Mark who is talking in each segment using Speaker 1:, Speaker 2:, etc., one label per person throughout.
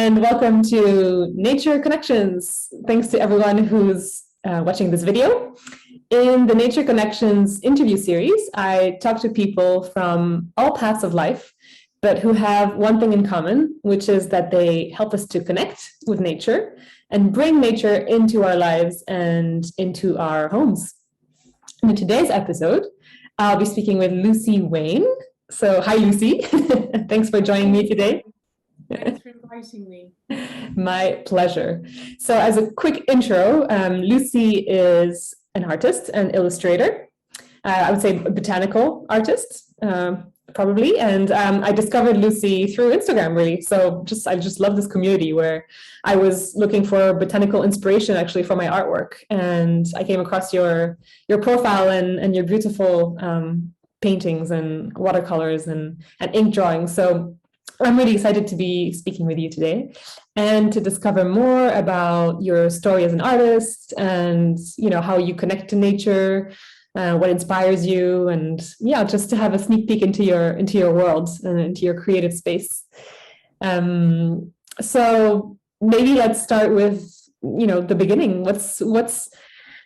Speaker 1: and welcome to Nature Connections. Thanks to everyone who's watching this video. In the Nature Connections interview series, I talk to people from all paths of life, but who have one thing in common, which is that they help us to connect with nature and bring nature into our lives and into our homes. In today's episode, I'll be speaking with Lucy Wayne. So, hi, Lucy. Thanks for joining me today.
Speaker 2: Thanks for inviting me.
Speaker 1: My pleasure. So as a quick intro, Lucy is an artist, an illustrator. I would say a botanical artist, probably. And I discovered Lucy through Instagram, really. So I just love this community where I was looking for botanical inspiration actually for my artwork. And I came across your profile and your beautiful paintings and watercolors and ink drawings. So I'm really excited to be speaking with you today and to discover more about your story as an artist and, how you connect to nature, what inspires you, and just to have a sneak peek into your world and into your creative space. So maybe let's start with, the beginning.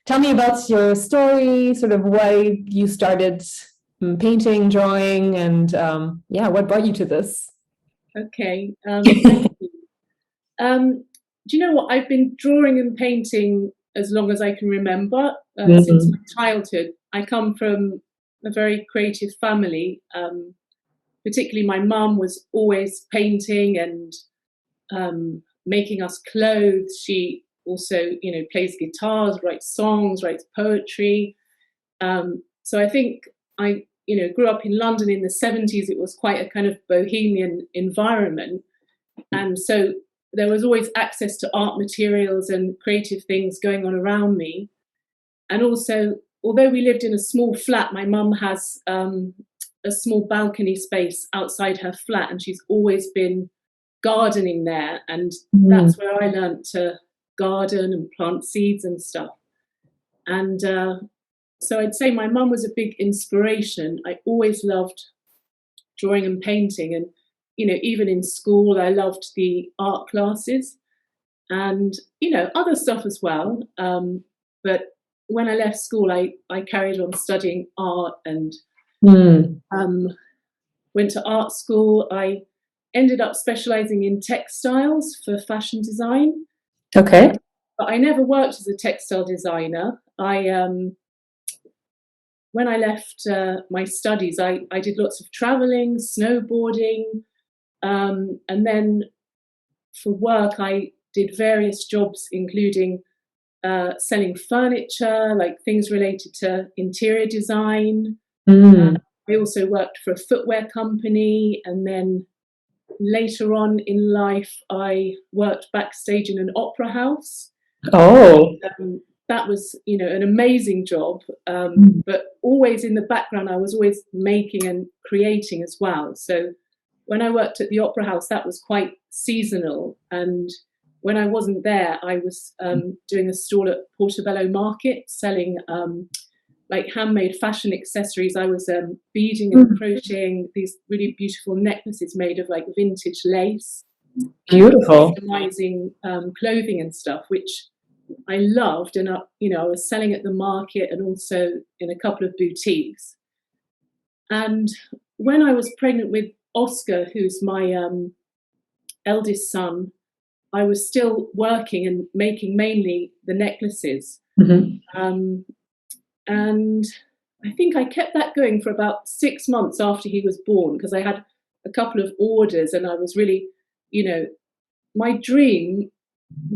Speaker 1: Tell me about your story, sort of why you started painting, drawing, and what brought you to this?
Speaker 2: Okay. Thank you. Do you know what? I've been drawing and painting as long as I can remember, since my childhood. I come from a very creative family. Particularly my mum was always painting and making us clothes. She also, plays guitars, writes songs, writes poetry. So I think I grew up in London in the 70s. It was quite a kind of bohemian environment. And so there was always access to art materials and creative things going on around me. And also, although we lived in a small flat, my mum has a small balcony space outside her flat, and she's always been gardening there. And that's where I learned to garden and plant seeds and stuff. And so I'd say my mum was a big inspiration. I always loved drawing and painting. And, even in school, I loved the art classes and, other stuff as well. But when I left school, I carried on studying art and went to art school. I ended up specialising in textiles for fashion design.
Speaker 1: Okay.
Speaker 2: But I never worked as a textile designer. When I left my studies, I did lots of traveling, snowboarding, and then for work, I did various jobs, including selling furniture, like things related to interior design. I also worked for a footwear company, and then later on in life, I worked backstage in an opera house.
Speaker 1: Oh.
Speaker 2: That was, an amazing job, but always in the background, I was always making and creating as well. So when I worked at the Opera House, that was quite seasonal. And when I wasn't there, I was doing a stall at Portobello Market, selling like handmade fashion accessories. I was beading and crocheting these really beautiful necklaces made of like vintage lace.
Speaker 1: Beautiful.
Speaker 2: Customizing clothing and stuff, which I loved, and I was selling at the market and also in a couple of boutiques. And when I was pregnant with Oscar, who's my eldest son, I was still working and making mainly the necklaces. And I think I kept that going for about 6 months after he was born, because I had a couple of orders, and I was really, my dream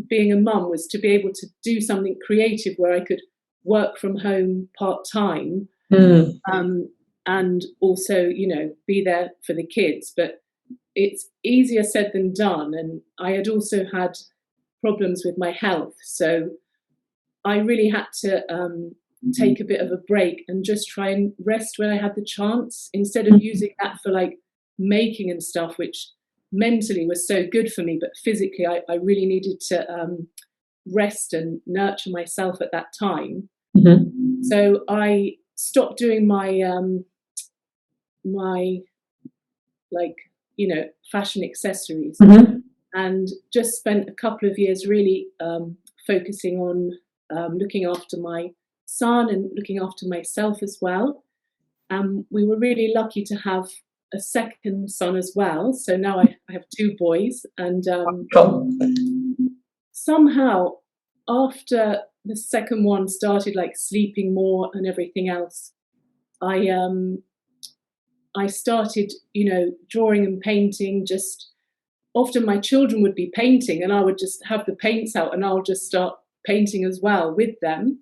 Speaker 2: being a mum was to be able to do something creative where I could work from home part-time, and also, be there for the kids. But it's easier said than done. And I had also had problems with my health. So I really had to take a bit of a break and just try and rest when I had the chance, instead of using that for like making and stuff, which mentally was so good for me, but physically I really needed to rest and nurture myself at that time. So I stopped doing my my like fashion accessories, and just spent a couple of years really focusing on looking after my son and looking after myself as well. We were really lucky to have a second son as well. So now I have two boys, and somehow after the second one started like sleeping more and everything else, I started, drawing and painting. Just often my children would be painting and I would just have the paints out and I'll just start painting as well with them.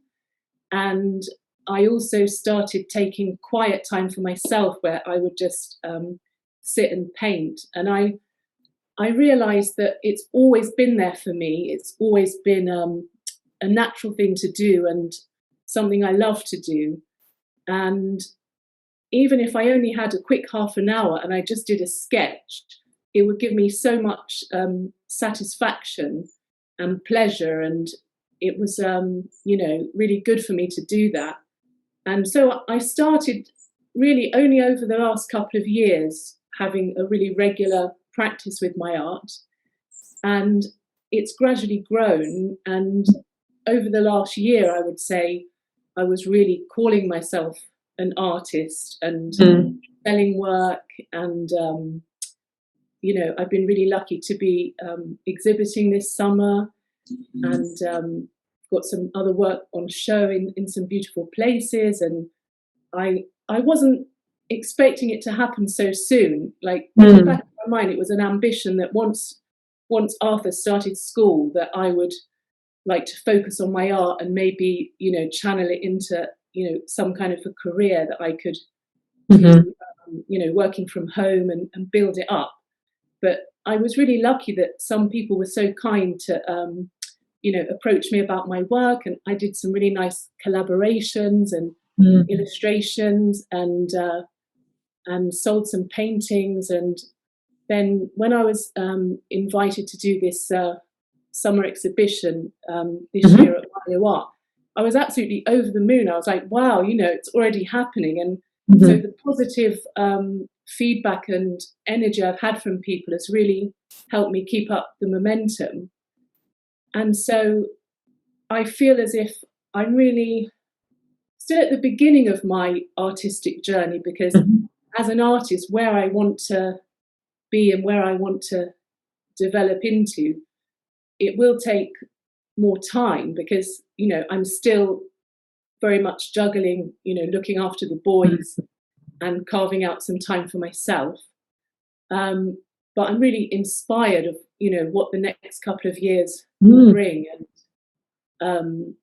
Speaker 2: And I also started taking quiet time for myself where I would just sit and paint. And I realized that it's always been there for me. It's always been a natural thing to do and something I love to do. And even if I only had a quick half an hour and I just did a sketch, it would give me so much satisfaction and pleasure. And it was, really good for me to do that. And so I started really only over the last couple of years having a really regular practice with my art. And it's gradually grown. And over the last year, I would say I was really calling myself an artist and selling work. And, I've been really lucky to be exhibiting this summer and got some other work on show in some beautiful places. And I wasn't expecting it to happen so soon. Like in the back of my mind, it was an ambition that once Arthur started school, that I would like to focus on my art and maybe, channel it into, some kind of a career that I could do, working from home and build it up. But I was really lucky that some people were so kind to, approach me about my work, and I did some really nice collaborations and illustrations and sold some paintings. And then when I was invited to do this summer exhibition this year at Art, I was absolutely over the moon. I was like, wow, it's already happening. And so the positive feedback and energy I've had from people has really helped me keep up the momentum. And so I feel as if I'm really still at the beginning of my artistic journey, because as an artist, where I want to be and where I want to develop into, it will take more time because, I'm still very much juggling, looking after the boys and carving out some time for myself. But I'm really inspired of, what the next couple of years will bring. And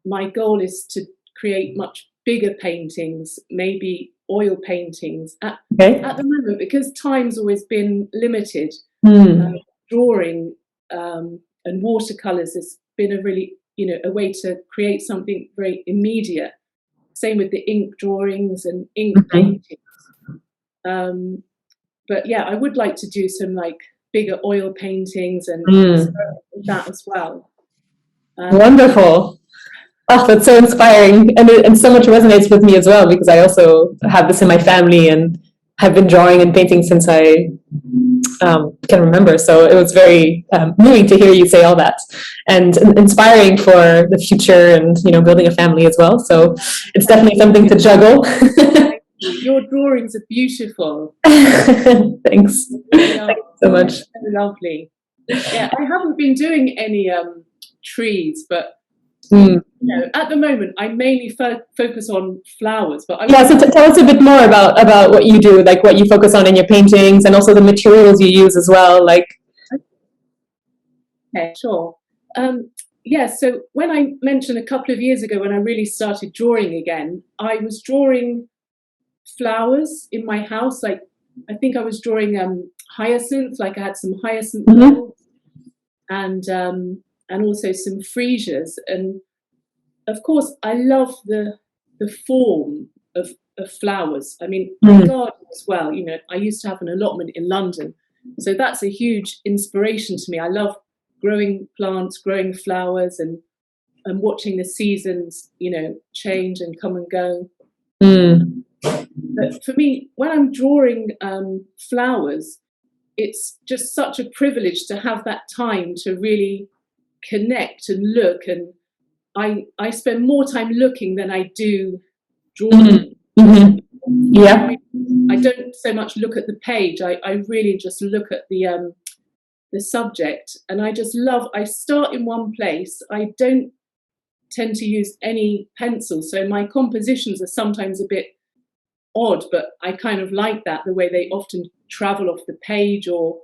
Speaker 2: my goal is to create much bigger paintings, maybe oil paintings at the moment, because time's always been limited. Drawing and watercolours has been a really, a way to create something very immediate. Same with the ink drawings and ink paintings. But yeah, I would like to do some like bigger oil paintings and that as well.
Speaker 1: Wonderful. Oh, that's so inspiring. And so much resonates with me as well, because I also have this in my family and have been drawing and painting since I can remember. So it was very moving to hear you say all that, and inspiring for the future and, building a family as well. So it's definitely something to juggle.
Speaker 2: Your drawings are beautiful.
Speaker 1: Thanks. Thanks so much.
Speaker 2: So lovely. Yeah, I haven't been doing any trees, but at the moment I mainly focus on flowers. But
Speaker 1: so tell us a bit more about what you do, like what you focus on in your paintings, and also the materials you use as well.
Speaker 2: Okay, sure. So when I mentioned a couple of years ago when I really started drawing again, I was drawing flowers in my house. Like I think I was drawing hyacinths. Like I had some hyacinth bulbs and also some freesias. And of course, I love the form of flowers. I mean, I garden as well. I used to have an allotment in London, so that's a huge inspiration to me. I love growing plants, growing flowers, and watching the seasons, change and come and go. But for me, when I'm drawing flowers, it's just such a privilege to have that time to really connect and look. And I spend more time looking than I do drawing.
Speaker 1: Mm-hmm. Yeah.
Speaker 2: I don't so much look at the page. I really just look at the subject, and I start in one place. I don't tend to use any pencil, so my compositions are sometimes a bit odd, but I kind of like that, the way they often travel off the page or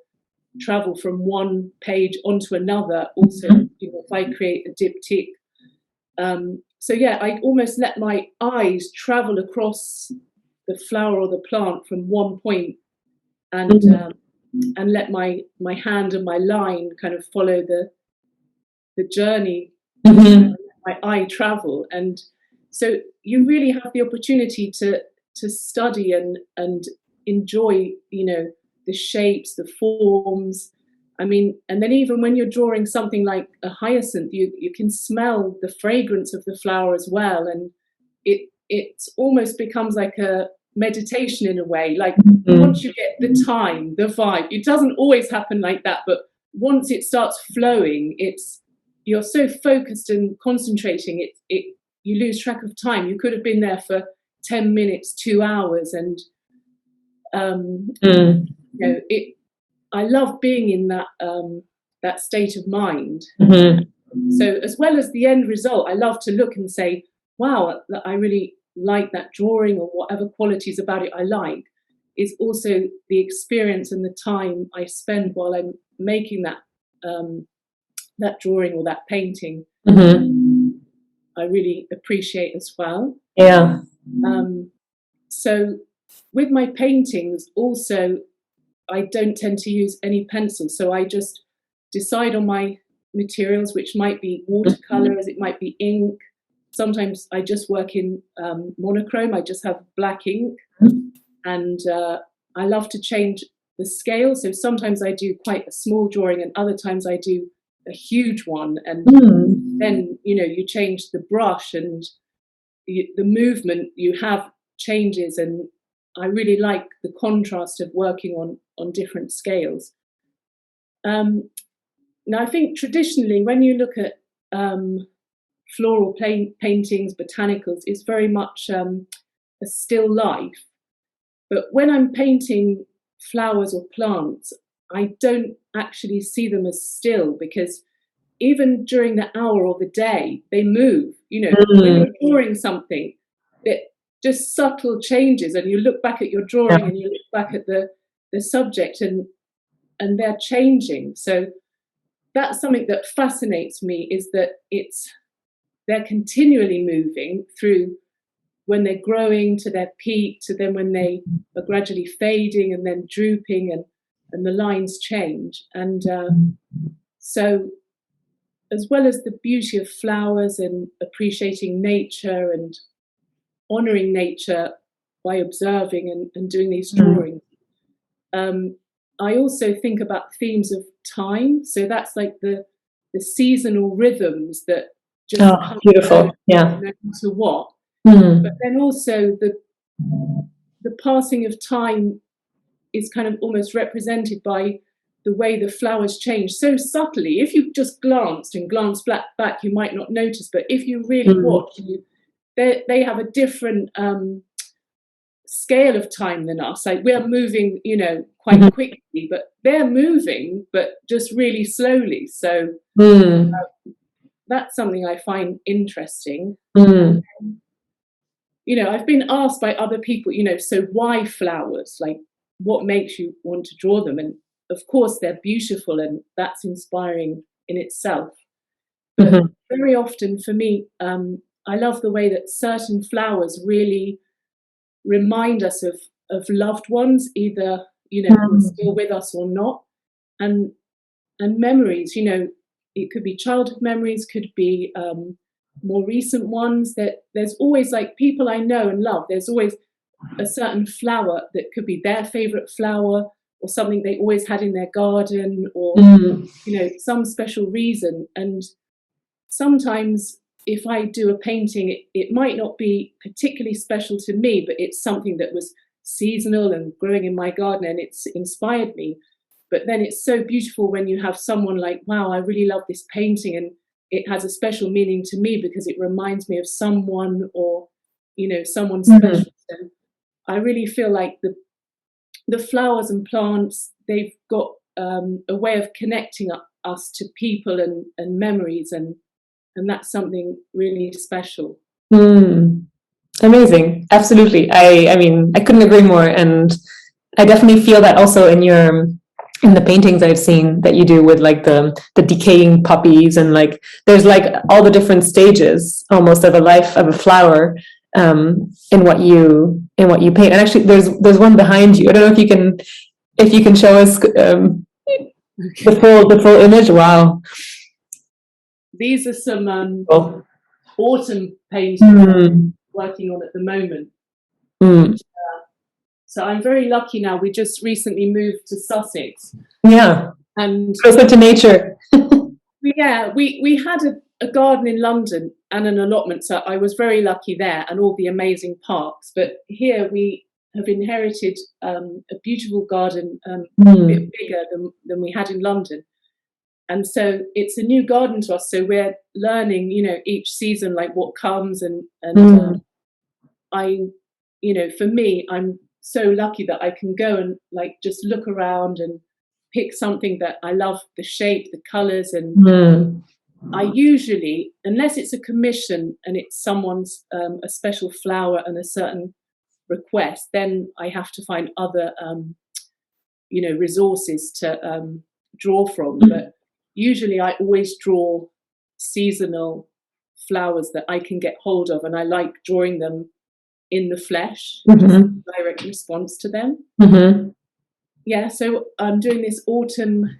Speaker 2: travel from one page onto another. Also, if I create a diptych, so yeah, I almost let my eyes travel across the flower or the plant from one point, and let my hand and my line kind of follow the journey. My eye travel, and so you really have the opportunity to study and enjoy, the shapes, the forms. I mean, and then even when you're drawing something like a hyacinth, you can smell the fragrance of the flower as well, and it almost becomes like a meditation in a way. Like once you get the time, the vibe, it doesn't always happen like that, but once it starts flowing, you're so focused and concentrating, you lose track of time. You could have been there for 10 minutes, 2 hours, and I love being in that state of mind. So as well as the end result, I love to look and say, wow, I really like that drawing, or whatever qualities about it I like, is also the experience and the time I spend while I'm making that drawing or that painting. I really appreciate as well.
Speaker 1: Yeah.
Speaker 2: So with my paintings also, I don't tend to use any pencils, so I just decide on my materials, which might be watercolors, it might be ink. Sometimes I just work in monochrome. I just have black ink, and I love to change the scale. So sometimes I do quite a small drawing, and other times I do a huge one. And then you change the brush, and the movement you have changes. And I really like the contrast of working on different scales. Now, I think traditionally, when you look at floral paintings, botanicals, it's very much a still life. But when I'm painting flowers or plants, I don't actually see them as still, because even during the hour or the day, they move. When you're drawing something, that just subtle changes, and you look back at your drawing and you look back at the subject, and they're changing. So that's something that fascinates me, is that they're continually moving through, when they're growing to their peak, to then when they are gradually fading and then drooping, and the lines change. And so as well as the beauty of flowers and appreciating nature and honouring nature by observing and doing these drawings, I also think about themes of time. So that's like the seasonal rhythms that just come
Speaker 1: beautiful,
Speaker 2: no matter what. But then also the passing of time is kind of almost represented by the way the flowers change so subtly. If you just glanced back, you might not notice, but if you really watch, they have a different scale of time than us. Like, we're moving, quite quickly, but they're moving, but just really slowly. So that's something I find interesting. I've been asked by other people, so why flowers? Like, what makes you want to draw them? And of course, they're beautiful, and that's inspiring in itself. But very often for me, I love the way that certain flowers really remind us of loved ones, either, who are still with us or not. And memories, it could be childhood memories, could be more recent ones. That there's always, like, people I know and love, there's always a certain flower that could be their favorite flower, or something they always had in their garden, or some special reason. And sometimes if I do a painting, it might not be particularly special to me, but it's something that was seasonal and growing in my garden, and it's inspired me. But then it's so beautiful when you have someone like, wow, I really love this painting, and it has a special meaning to me because it reminds me of someone, or, you know, someone special. So I really feel like the flowers and plants, they've got a way of connecting us to people and memories, and that's something really special.
Speaker 1: Amazing. Absolutely. I mean, I couldn't agree more. And I definitely feel that also in the paintings I've seen that you do with like the decaying poppies, and like there's like all the different stages almost of a life of a flower in what you paint. And actually there's one behind you. I don't know if you can show us the full image. Wow.
Speaker 2: These are some autumn paintings I'm working on at the moment. So I'm very lucky now. We just recently moved to Sussex.
Speaker 1: Yeah.
Speaker 2: And
Speaker 1: closer to nature.
Speaker 2: Yeah, we had a garden in London and an allotment, so I was very lucky there, and all the amazing parks. But here we have inherited a beautiful garden, a bit bigger than we had in London. And so it's a new garden to us. So we're learning, you know, each season, like what comes, and I, you know, for me, I'm so lucky that I can go and like just look around and pick something that I love, the shape, the colors, and I usually, unless it's a commission and it's someone's a special flower and a certain request, then I have to find other, you know, resources to draw from. But usually I always draw seasonal flowers that I can get hold of, and I like drawing them in the flesh, direct response to them. Yeah, so I'm doing this autumn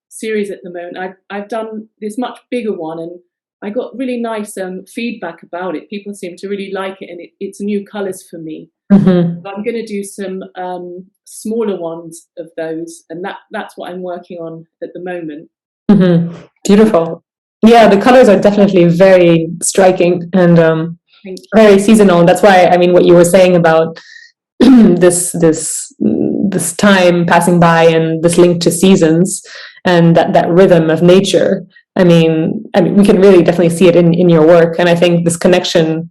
Speaker 2: series at the moment. I've done this much bigger one, and I got really nice feedback about it. People seem to really like it, and it's new colours for me. So I'm going to do some smaller ones of those, and that's what I'm working on at the moment.
Speaker 1: Beautiful. Yeah, the colors are definitely very striking and very seasonal. That's why, I mean, what you were saying about this time passing by and this link to seasons and that rhythm of nature. I mean, we can really definitely see it in your work. And I think this connection,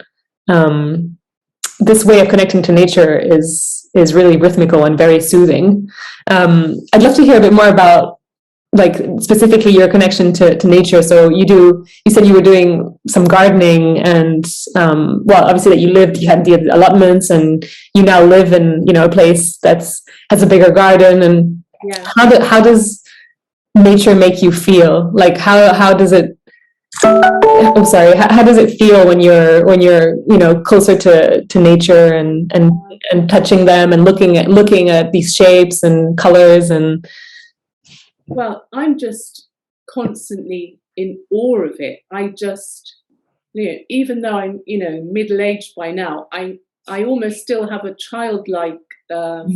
Speaker 1: this way of connecting to nature is really rhythmical and very soothing. I'd love to hear a bit more about, like, specifically your connection to nature. So you said you were doing some gardening, and well, obviously that you had the allotments, and you now live in, you know, a place has a bigger garden. And how does nature make you feel? Like how does it? I'm sorry. How does it feel when you're you know, closer to nature and touching them and looking at these shapes and colors and.
Speaker 2: Well, I'm just constantly in awe of it. I just, you know, even though I'm, you know, middle-aged by now, I almost still have a childlike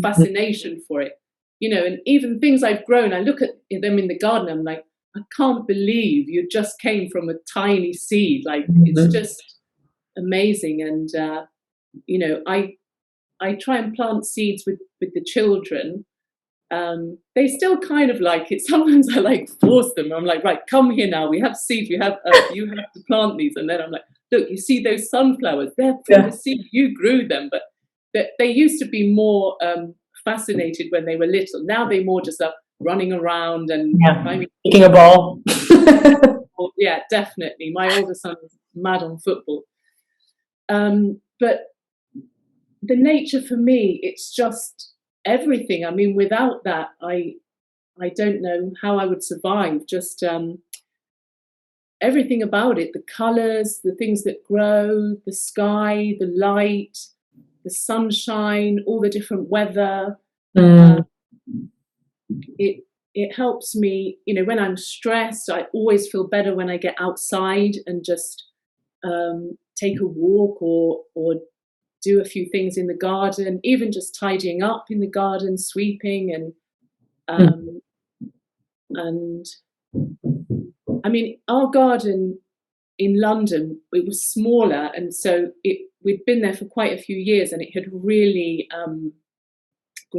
Speaker 2: fascination for it. You know, and even things I've grown, I look at them in the garden, I'm like, I can't believe you just came from a tiny seed. Like, it's just amazing. And, you know, I try and plant seeds with the children. They still kind of like it. Sometimes I like force them. I'm like, right, come here now. We have seeds. We have you have to plant these. And then I'm like, look, you see those sunflowers? They're from the seed. You grew them. But they used to be more fascinated when they were little. Now they're more just running around and
Speaker 1: kicking a ball.
Speaker 2: Yeah, definitely. My older son is mad on football. But the nature for me, it's just everything. I mean, without that, I don't know how I would survive. Just everything about it, the colors, the things that grow, the sky, the light, the sunshine, all the different weather. It helps me, you know, when I'm stressed. I always feel better when I get outside and just take a walk or do a few things in the garden, even just tidying up in the garden, sweeping, and I mean, our garden in London, it was smaller, and so we'd been there for quite a few years, and it had really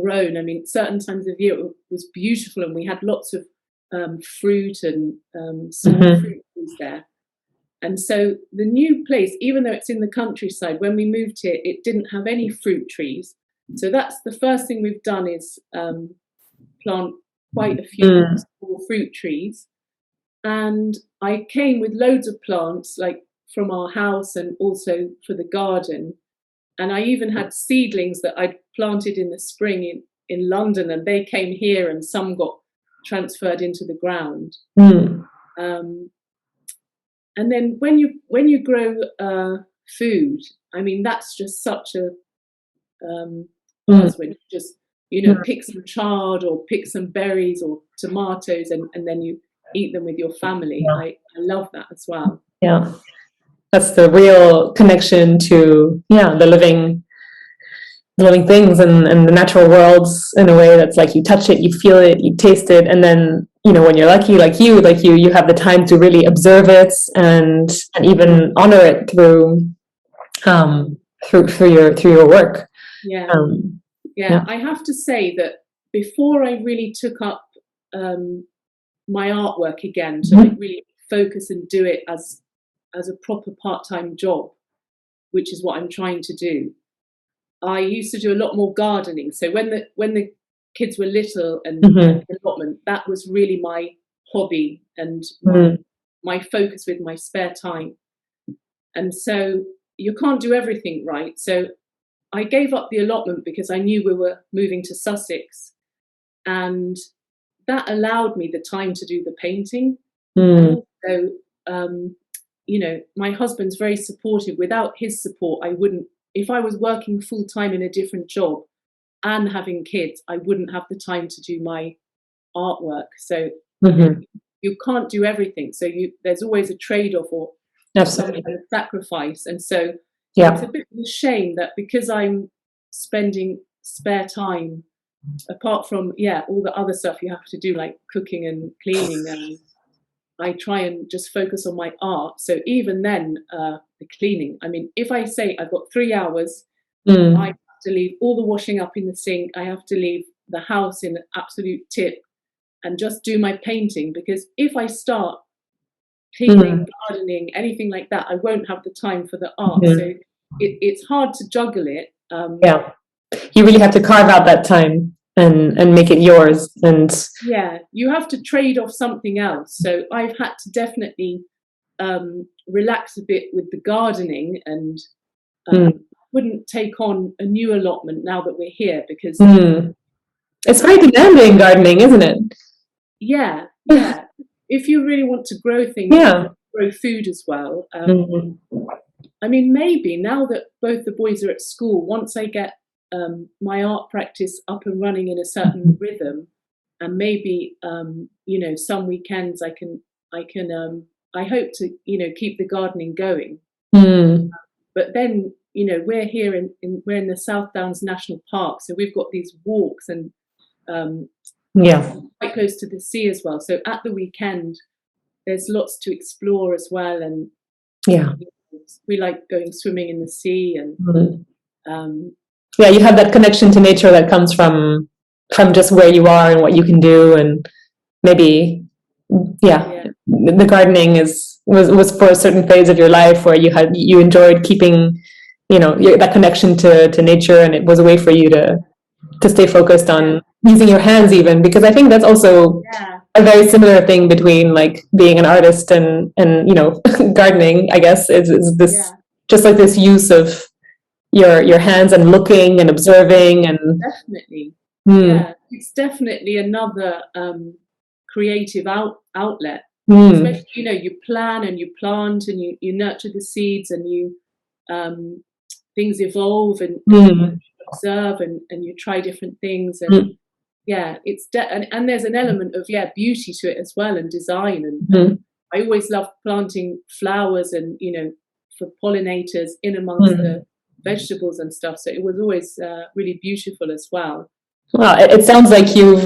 Speaker 2: grown. I mean, certain times of year it was beautiful, and we had lots of fruit and some fruit was there. And so the new place, even though it's in the countryside, when we moved here, it didn't have any fruit trees. So that's the first thing we've done, is plant quite a few small fruit trees. And I came with loads of plants, like from our house and also for the garden. And I even had seedlings that I'd planted in the spring in London, and they came here, and some got transferred into the ground. And then when you grow food, I mean, that's just such a when you just, you know, pick some chard or pick some berries or tomatoes, and then you eat them with your family. I love that as well.
Speaker 1: Yeah, that's the real connection to the living things and the natural worlds, in a way that's like, you touch it, you feel it, you taste it, and then, you know, when you're lucky, like you have the time to really observe it and even honor it through your work.
Speaker 2: I have to say that before I really took up my artwork again, to like really focus and do it as a proper part-time job, which is what I'm trying to do, I used to do a lot more gardening. So when the kids were little and allotment, that was really my hobby and my focus with my spare time. And so you can't do everything right. So I gave up the allotment because I knew we were moving to Sussex, and that allowed me the time to do the painting. And also, you know, my husband's very supportive. Without his support, I wouldn't, if I was working full time in a different job and having kids, I wouldn't have the time to do my artwork. So you can't do everything. So there's always a trade-off or some kind of sacrifice. And so it's a bit of a shame that because I'm spending spare time, apart from all the other stuff you have to do, like cooking and cleaning, and I try and just focus on my art. So even then, the cleaning, I mean, if I say I've got 3 hours, I have to leave all the washing up in the sink, I have to leave the house in an absolute tip and just do my painting, because if I start cleaning, gardening, anything like that, I won't have the time for the art. So it's hard to juggle it.
Speaker 1: You really have to carve out that time and make it yours. And
Speaker 2: you have to trade off something else. So I've had to definitely relax a bit with the gardening, and wouldn't take on a new allotment now that we're here, because
Speaker 1: it's very demanding, gardening, isn't it?
Speaker 2: If you really want to grow things, grow food as well. I mean, maybe now that both the boys are at school, once I get my art practice up and running in a certain rhythm, and maybe you know, some weekends I hope to, you know, keep the gardening going. But then, you know, we're here we're in the South Downs National Park, so we've got these walks, and quite close to the sea as well. So at the weekend, there's lots to explore as well, and you know, we like going swimming in the sea, and
Speaker 1: you have that connection to nature that comes from just where you are and what you can do, and maybe the gardening was for a certain phase of your life where you enjoyed keeping, you know, that connection to nature, and it was a way for you to stay focused on using your hands, even, because I think that's also a very similar thing between like being an artist and you know, gardening, I guess, is this just like this use of your hands and looking and observing, and
Speaker 2: definitely it's definitely another creative outlet. Especially, you know, you plan and you plant and you nurture the seeds, and you things evolve, and you observe and you try different things, and it's and there's an element of beauty to it as well, and design, and I always love planting flowers, and you know, for pollinators in amongst the vegetables and stuff, so it was always really beautiful as well.
Speaker 1: Well, it sounds like you've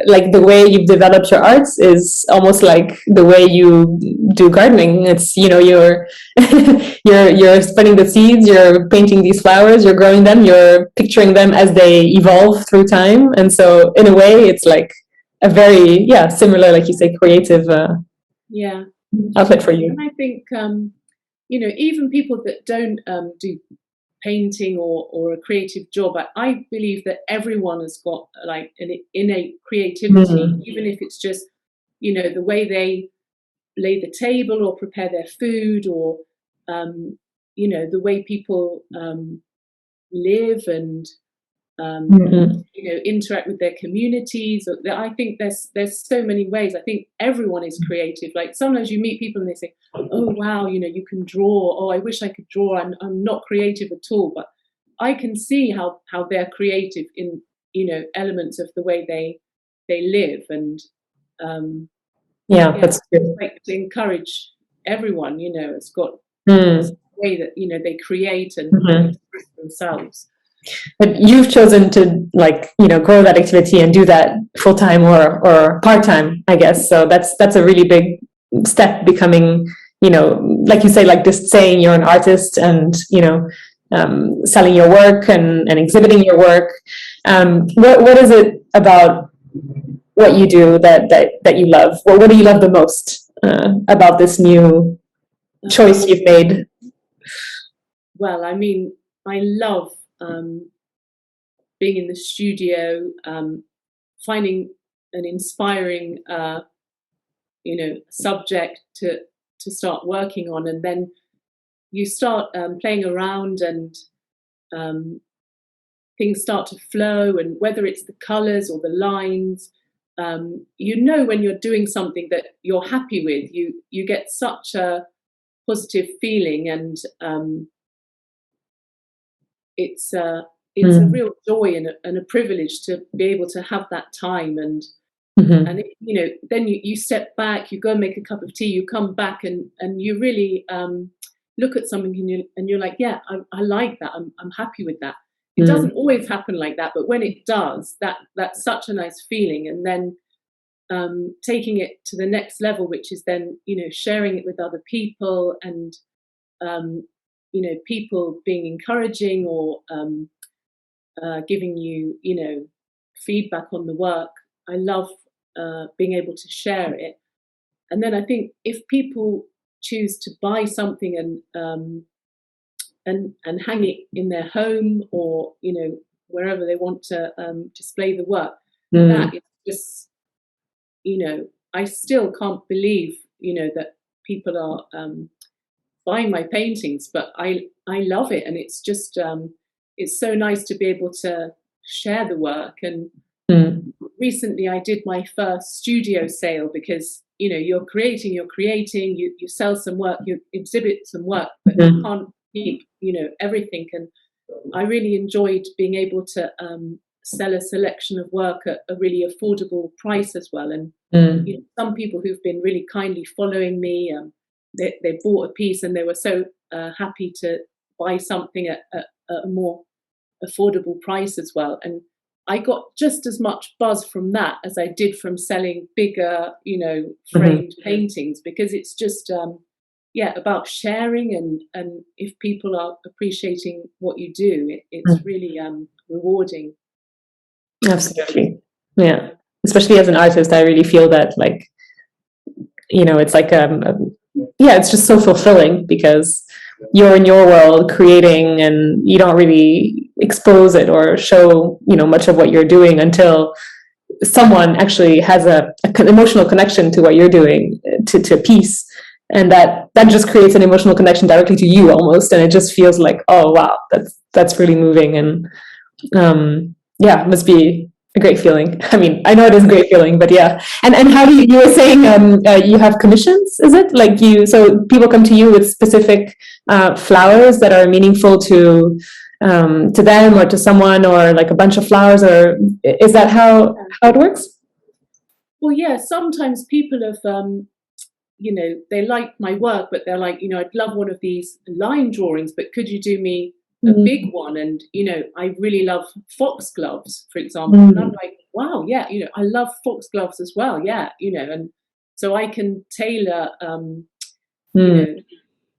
Speaker 1: like the way you've developed your arts is almost like the way you do gardening. It's, you know, you're you're spreading the seeds, you're painting these flowers, you're growing them, you're picturing them as they evolve through time, and so in a way, it's like a very, yeah, similar, like you say, creative
Speaker 2: Yeah.
Speaker 1: outlet for you.
Speaker 2: And I think, you know, even people that don't do painting or a creative job, I believe that everyone has got like an innate creativity,
Speaker 1: Mm.
Speaker 2: even if it's just, you know, the way they lay the table or prepare their food, or, you know, the way people live and
Speaker 1: Mhm.
Speaker 2: you know, interact with their communities. I think there's so many ways. I think everyone is creative. Like sometimes you meet people and they say, "Oh wow, you know, you can draw. Oh, I wish I could draw. I'm not creative at all." But I can see how they're creative in, you know, elements of the way they live. And um,
Speaker 1: Yeah,
Speaker 2: yeah,
Speaker 1: that's true.
Speaker 2: like to encourage everyone. You know, it's got this
Speaker 1: Mm.
Speaker 2: way that, you know, they create and
Speaker 1: Mhm.
Speaker 2: express themselves.
Speaker 1: But you've chosen to, like, you know, grow that activity and do that full time or part time, I guess. So that's a really big step, becoming, you know, like you say, like just saying you're an artist and, you know, selling your work and exhibiting your work. What is it about what you do that you love? What do you love the most about this new choice
Speaker 2: Um,
Speaker 1: you've made?
Speaker 2: well, I mean, I love being in the studio, finding an inspiring, you know, subject to start working on, and then you start playing around, and um, things start to flow. And whether it's the colors or the lines, you know, when you're doing something that you're happy with, you get such a positive feeling, and it's a it's a
Speaker 1: Mm.
Speaker 2: real joy and a privilege to be able to have that time. And
Speaker 1: Mhm.
Speaker 2: it, you know, then you step back, you go and make a cup of tea, you come back, and you really look at something, and you're like, yeah, I like that, I'm happy with that. It
Speaker 1: Mm.
Speaker 2: doesn't always happen like that, but when it does, that's such a nice feeling. And then taking it to the next level, which is then, you know, sharing it with other people, and um, you know, people being encouraging, or giving you, you know, feedback on the work. I love being able to share it. And then I think if people choose to buy something and hang it in their home, or, you know, wherever they want to display the work,
Speaker 1: Mm.
Speaker 2: that is just, you know, I still can't believe, you know, that people are buying my paintings, but I love it, and it's so nice to be able to share the work. And
Speaker 1: Mm.
Speaker 2: recently I did my first studio sale, because, you know, you're creating, you sell some work, you exhibit some work, but you
Speaker 1: Mm.
Speaker 2: can't keep, you know, everything. And I really enjoyed being able to sell a selection of work at a really affordable price as well. And you
Speaker 1: Mm.
Speaker 2: know, some people who've been really kindly following me, they bought a piece and they were so happy to buy something at a more affordable price as well. And I got just as much buzz from that as I did from selling bigger, you know,
Speaker 1: Mhm.
Speaker 2: framed paintings, because it's just yeah, about sharing. And if people are appreciating what you do, it's
Speaker 1: Mm.
Speaker 2: really rewarding.
Speaker 1: Absolutely. Yeah. Especially as an artist, I really feel that, like, you know, it's like yeah, it's just so fulfilling because you're in your world creating and you don't really expose it or show, you know, much of what you're doing until someone actually has an emotional connection to what you're doing, to a piece, and that just creates an emotional connection directly to you almost, and it just feels like, oh wow, that's really moving. And yeah, it must be a great feeling. I mean, I know it is a great feeling, but yeah. And how do you were saying you have commissions, is it? Like, you, so people come to you with specific flowers that are meaningful to them or to someone, or like a bunch of flowers, or is that how it works?
Speaker 2: Well, yeah, sometimes people have you know, they like my work, but they're like, you know, I'd love one of these line drawings, but could you do me a big one, and I really love foxgloves, for example, and I'm like, wow, yeah, I love foxgloves as well, yeah, and so I can tailor.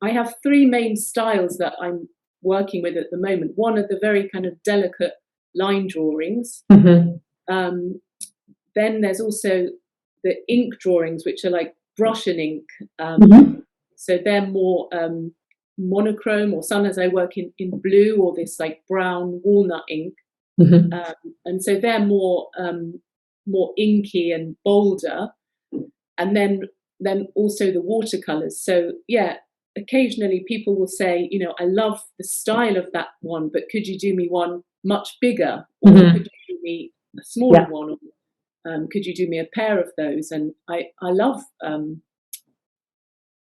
Speaker 2: I have three main styles that I'm working with at the moment. One are the very kind of delicate line drawings. Then there's also the ink drawings, which are like brush and ink. So they're more monochrome, or sometimes I work in blue or this like brown walnut ink. And so they're more inky and bolder. And then also the watercolors. So yeah, occasionally people will say, I love the style of that one, but could you do me one much bigger? Or could you do me a smaller one? Or could you do me a pair of those? And I love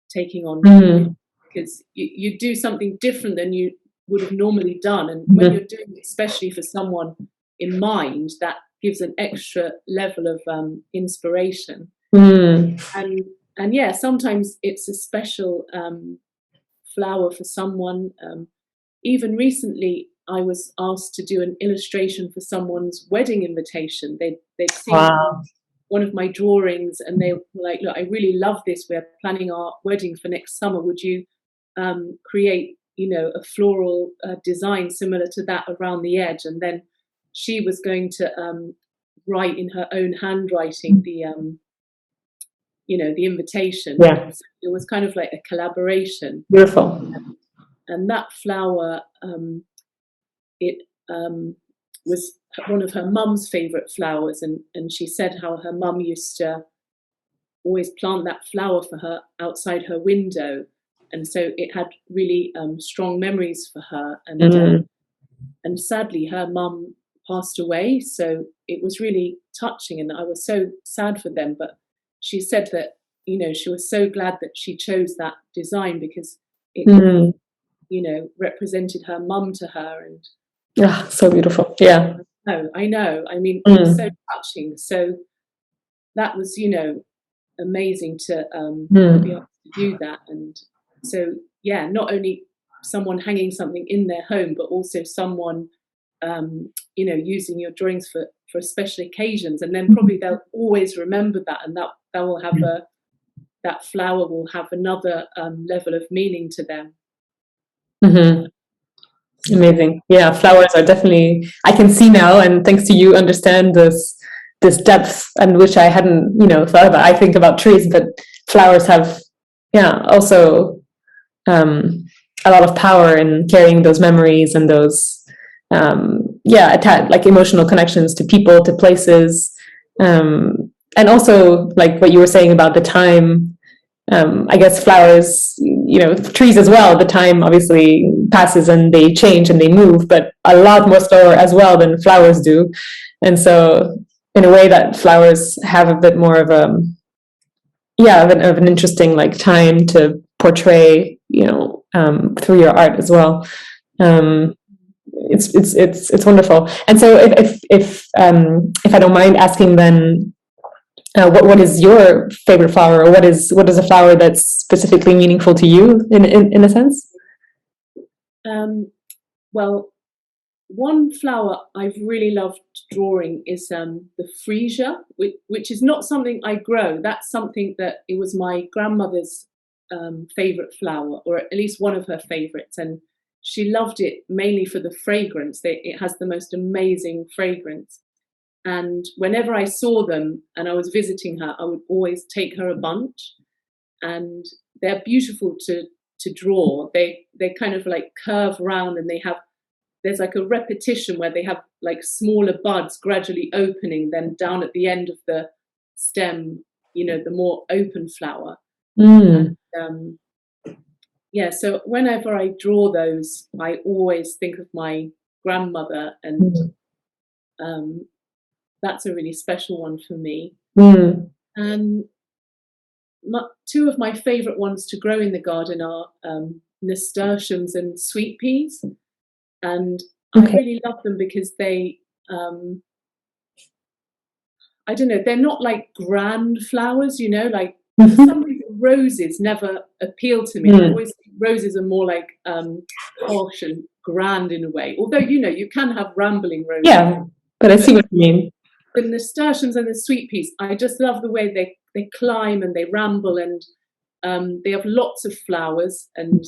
Speaker 2: taking on, because you do something different than you would have normally done. And when you're doing it, especially for someone in mind, that gives an extra level of inspiration. And yeah, sometimes it's a special flower for someone. Even recently, I was asked to do an illustration for someone's wedding invitation. They'd seen one of my drawings, and they were like, look, I really love this. We're planning our wedding for next summer. Would you create, a floral design similar to that around the edge? And then she was going to write in her own handwriting the invitation.
Speaker 1: Yeah.
Speaker 2: So it was kind of like a collaboration.
Speaker 1: Beautiful.
Speaker 2: And that flower, it was one of her mum's favourite flowers, and she said how her mum used to always plant that flower for her outside her window, and so it had really strong memories for her. And sadly, her mum passed away, so it was really touching, and I was so sad for them. But she said that she was so glad that she chose that design, because it represented her mum to her. And
Speaker 1: so beautiful. Yeah.
Speaker 2: I know. I mean, it's so touching. So that was, amazing to be able to do that. And so, yeah, not only someone hanging something in their home, but also someone, using your drawings for special occasions. And then probably they'll always remember that, and that will have that flower will have another level of meaning to them.
Speaker 1: Amazing. Yeah, flowers are definitely, I can see now, and thanks to you, understand this depth, and which I hadn't, thought about. I think about trees, but flowers have, also a lot of power in carrying those memories and those, like emotional connections to people, to places, and also like what you were saying about the time. I guess flowers, trees as well, the time obviously passes and they change and they move, but a lot more slower as well than flowers do. And so in a way that flowers have a bit more of an interesting like time to portray, through your art as well. It's wonderful. And so if I don't mind asking, then what is your favorite flower, or what is a flower that's specifically meaningful to you in a sense?
Speaker 2: Well, one flower I've really loved drawing is the freesia, which is not something I grow. That's something that it was my grandmother's favorite flower, or at least one of her favorites, and she loved it mainly for the fragrance. It has the most amazing fragrance. And whenever I saw them and I was visiting her, I would always take her a bunch. And they're beautiful to draw. They kind of like curve round, and there's like a repetition where they have like smaller buds gradually opening, then down at the end of the stem, the more open flower. And, so whenever I draw those, I always think of my grandmother, and that's a really special one for me. And two of my favourite ones to grow in the garden are nasturtiums and sweet peas. And I really love them because they, I don't know, they're not like grand flowers, like some reason roses never appeal to me. I always think roses are more like posh and grand in a way. Although, you know, you can have rambling roses.
Speaker 1: Yeah, but I see what you mean.
Speaker 2: The nasturtiums and the sweet peas, I just love the way they climb and they ramble, and they have lots of flowers and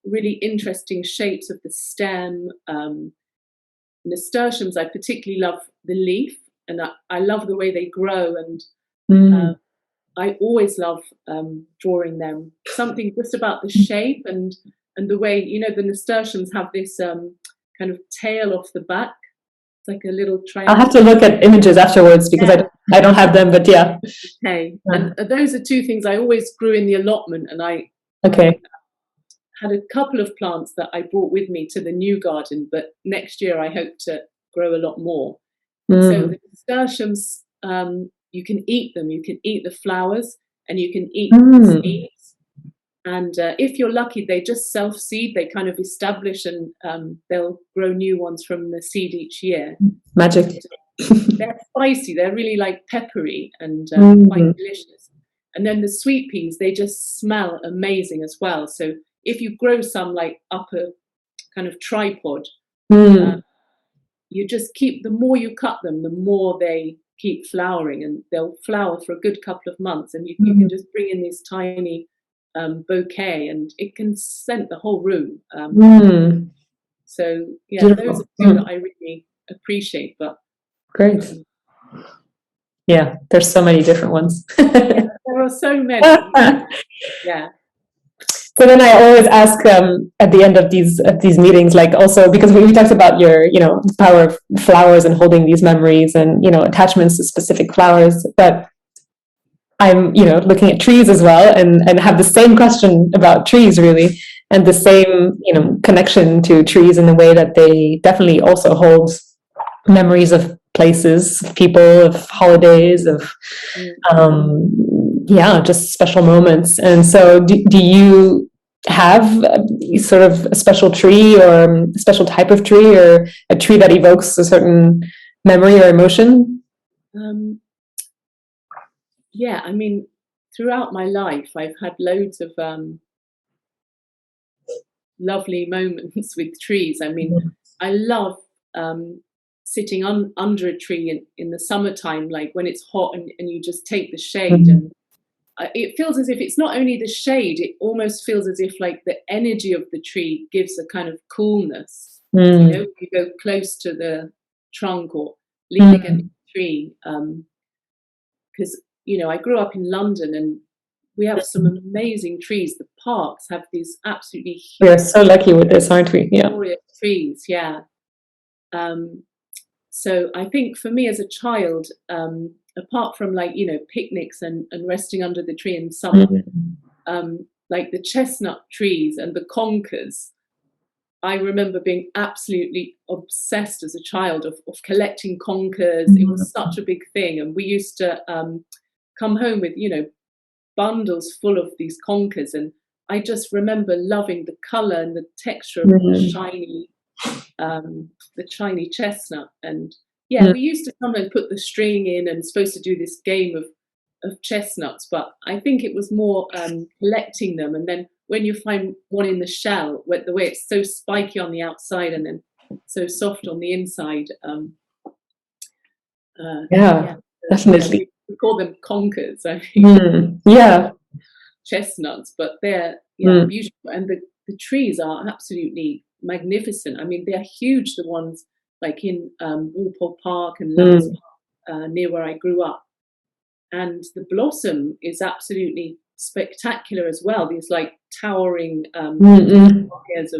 Speaker 2: really interesting shapes of the stem. Nasturtiums, I particularly love the leaf, and I love the way they grow, and I always love drawing them. Something just about the shape and the way, you know, the nasturtiums have this kind of tail off the back. It's like a little triangle.
Speaker 1: I'll have to look at images afterwards because I don't have them, but yeah.
Speaker 2: Okay, and those are two things I always grew in the allotment, and I had a couple of plants that I brought with me to the new garden, but next year I hope to grow a lot more. So the nasturtiums, you can eat them. You can eat the flowers, and you can eat the seeds. And if you're lucky, they just self-seed. They kind of establish, and they'll grow new ones from the seed each year.
Speaker 1: Magic.
Speaker 2: They're spicy. They're really like peppery and quite delicious. And then the sweet peas, they just smell amazing as well. So if you grow some like up a kind of tripod, you just keep, the more you cut them, the more they keep flowering, and they'll flower for a good couple of months, and you can just bring in this tiny bouquet, and it can scent the whole room. So yeah,
Speaker 1: beautiful.
Speaker 2: those are two that I really appreciate. But
Speaker 1: great. Yeah, there's so many different ones.
Speaker 2: yeah, there are so many. Yeah.
Speaker 1: So then I always ask at the end of these meetings, like also because we talked about your, you know, power of flowers and holding these memories and, you know, attachments to specific flowers. But I'm, you know, looking at trees as well, and have the same question about trees really, and the same, you know, connection to trees in the way that they definitely also hold memories of places, of people, of holidays, of just special moments. And so do you have sort of a special tree or a special type of tree or a tree that evokes a certain memory or emotion?
Speaker 2: Yeah, I mean, throughout my life, I've had loads of lovely moments with trees. I mean, I love sitting under a tree in the summertime, like when it's hot and you just take the shade, and it feels as if it's not only the shade, it almost feels as if like the energy of the tree gives a kind of coolness. You know, you go close to the trunk or lean against the tree, because you know, I grew up in London, and we have some amazing trees. The parks have these absolutely huge,
Speaker 1: we are so lucky with this, aren't we? Yeah,
Speaker 2: trees. Yeah. So I think for me as a child, apart from like, you know, picnics and resting under the tree in summer, like the chestnut trees and the conkers, I remember being absolutely obsessed as a child of collecting conkers. It was such a big thing, and we used to come home with, you know, bundles full of these conkers, and I just remember loving the colour and the texture of the shiny chestnut. And yeah, we used to sometimes put the string in and supposed to do this game of chestnuts, but I think it was more collecting them, and then when you find one in the shell, the way it's so spiky on the outside and then so soft on the inside.
Speaker 1: Definitely.
Speaker 2: We call them conkers, I think. Chestnuts, but they're beautiful, and the trees are absolutely magnificent. I mean, they're huge, the ones like in Walpole Park and Lambs Park, near where I grew up. And the blossom is absolutely spectacular as well. These like towering layers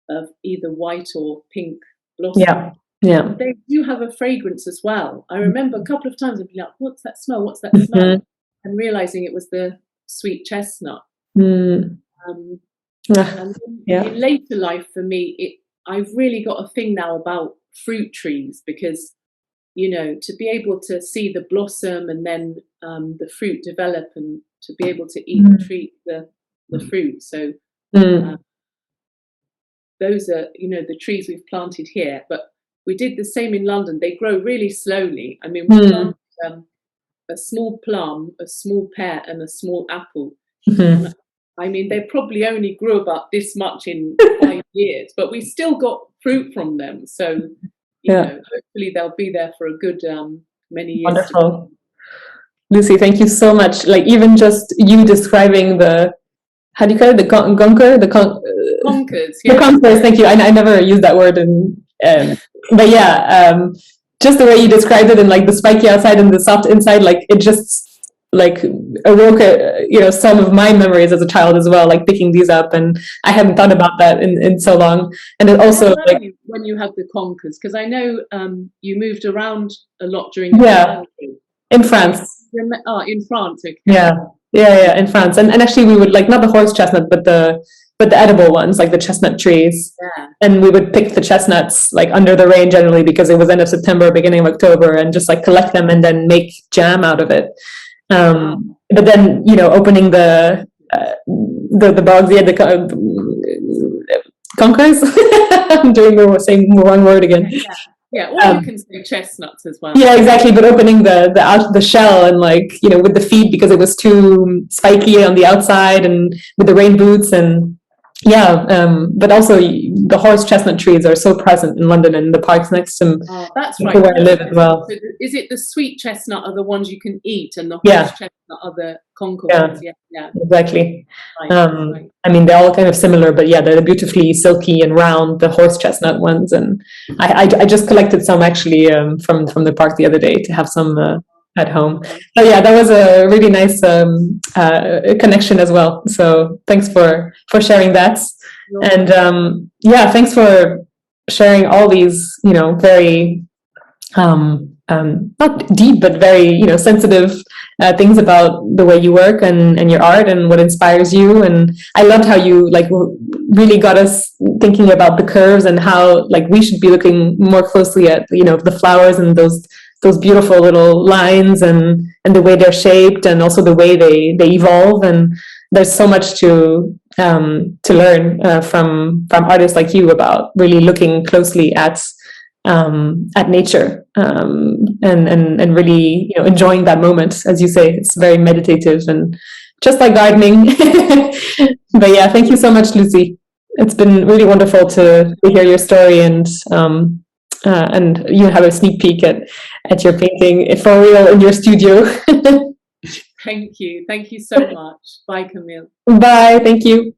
Speaker 2: of either white or pink blossom.
Speaker 1: Yeah.
Speaker 2: They do have a fragrance as well. I remember a couple of times I'd be like, what's that smell? What's that smell? And realizing it was the sweet chestnut. And in later life for me, I've really got a thing now about fruit trees, because, you know, to be able to see the blossom and then the fruit develop, and to be able to eat the fruit. So those are, you know, the trees we've planted here. But we did the same in London. They grow really slowly. I mean, we planted a small plum, a small pear, and a small apple. And I mean, they probably only grew about this much in 5 years, but we still got fruit from them. So, you know, hopefully they'll be there for a good many years.
Speaker 1: Wonderful. Lucy, thank you so much. Like, even just you describing the, how do you call it? The gunker?
Speaker 2: Conkers. Yeah.
Speaker 1: The conkers, thank you. I never used that word. But yeah, just the way you described it, and like the spiky outside and the soft inside, like it just like awoke some of my memories as a child as well, like picking these up, and I hadn't thought about that in so long. And it also like
Speaker 2: when you had the conkers, because I know you moved around a lot during your childhood.
Speaker 1: In France.
Speaker 2: In France. Okay.
Speaker 1: Yeah, in France, and actually we would like, not the horse chestnut, but the edible ones, like the chestnut trees.
Speaker 2: Yeah.
Speaker 1: And we would pick the chestnuts like under the rain generally, because it was end of September, beginning of October, and just like collect them and then make jam out of it. But then, opening the bugs, the conkers. I'm doing the wrong word again.
Speaker 2: Yeah, or you can say chestnuts as well.
Speaker 1: Yeah, exactly. But opening the shell, and like, with the feet, because it was too spiky on the outside, and with the rain boots, and but also the horse chestnut trees are so present in London and the parks next to
Speaker 2: that's right.
Speaker 1: where I live as well.
Speaker 2: So is it the sweet chestnut are the ones you can eat, and the horse chestnut are the conker ones? Yeah,
Speaker 1: exactly.
Speaker 2: Right.
Speaker 1: I mean, they're all kind of similar, but they're beautifully silky and round, the horse chestnut ones. And I just collected some actually from the park the other day to have some at home. So that was a really nice connection as well. So thanks for sharing that. And thanks for sharing all these, very not deep, but very, sensitive things about the way you work and your art and what inspires you. And I loved how you like really got us thinking about the curves, and how like we should be looking more closely at, the flowers and those beautiful little lines, and the way they're shaped, and also the way they evolve. And there's so much to learn from artists like you about really looking closely at nature, and really enjoying that moment. As you say, it's very meditative, and just like gardening. But thank you so much, Lucy. It's been really wonderful to hear your story, and you have a sneak peek at your painting for real in your studio.
Speaker 2: Thank you so much. Bye, Camille.
Speaker 1: Bye. Thank you.